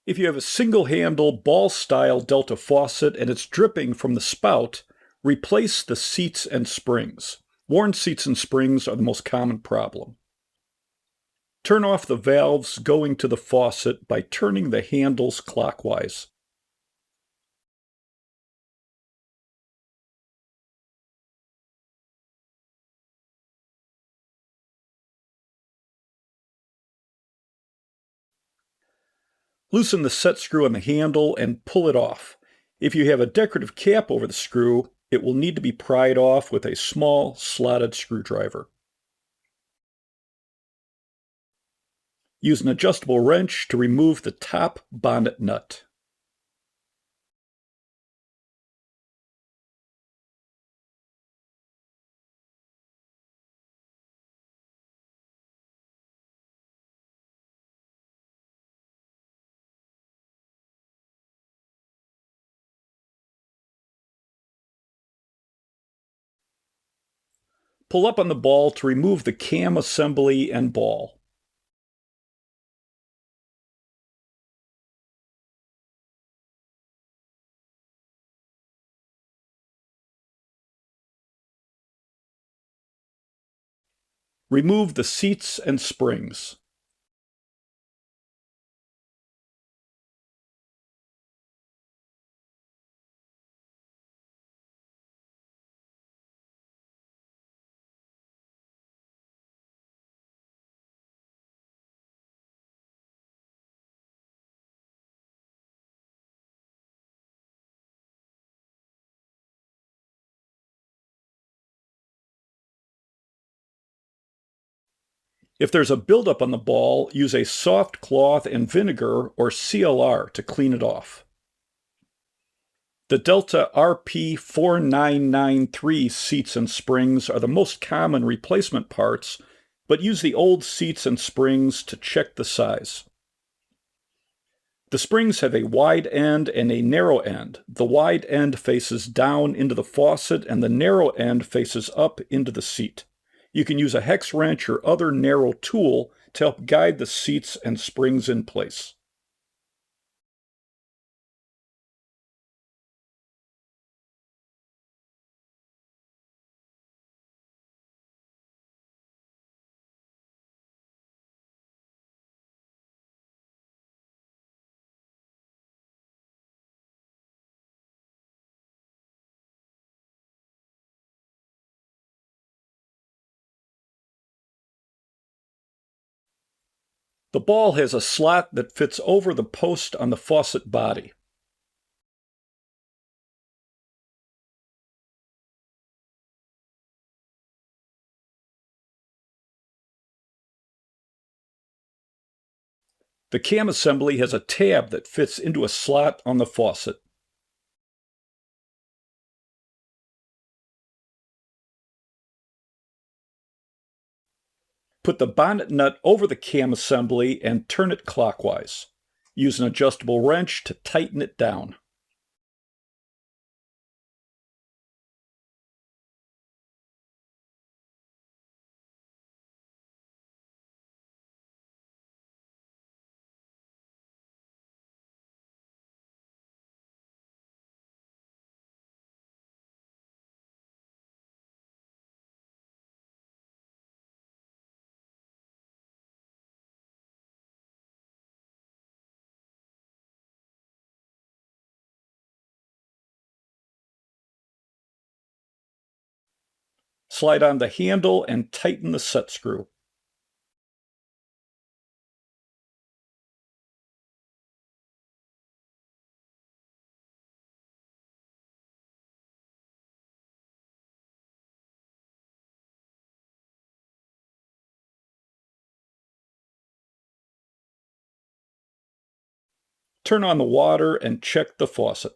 If you have a single-handle ball-style Delta faucet and it's dripping from the spout, replace the seats and springs. Worn seats and springs are the most common problem. Turn off the valves going to the faucet by turning the handles clockwise. Loosen the set screw on the handle and pull it off. If you have a decorative cap over the screw, it will need to be pried off with a small slotted screwdriver. Use an adjustable wrench to remove the top bonnet nut. Pull up on the ball to remove the cam assembly and ball. Remove the seats and springs. If there's a buildup on the ball, use a soft cloth and vinegar or CLR to clean it off. The Delta RP4993 seats and springs are the most common replacement parts, but use the old seats and springs to check the size. The springs have a wide end and a narrow end. The wide end faces down into the faucet and the narrow end faces up into the seat. You can use a hex wrench or other narrow tool to help guide the seats and springs in place. The ball has a slot that fits over the post on the faucet body. The cam assembly has a tab that fits into a slot on the faucet. Put the bonnet nut over the cam assembly and turn it clockwise. Use an adjustable wrench to tighten it down. Slide on the handle and tighten the set screw. Turn on the water and check the faucet.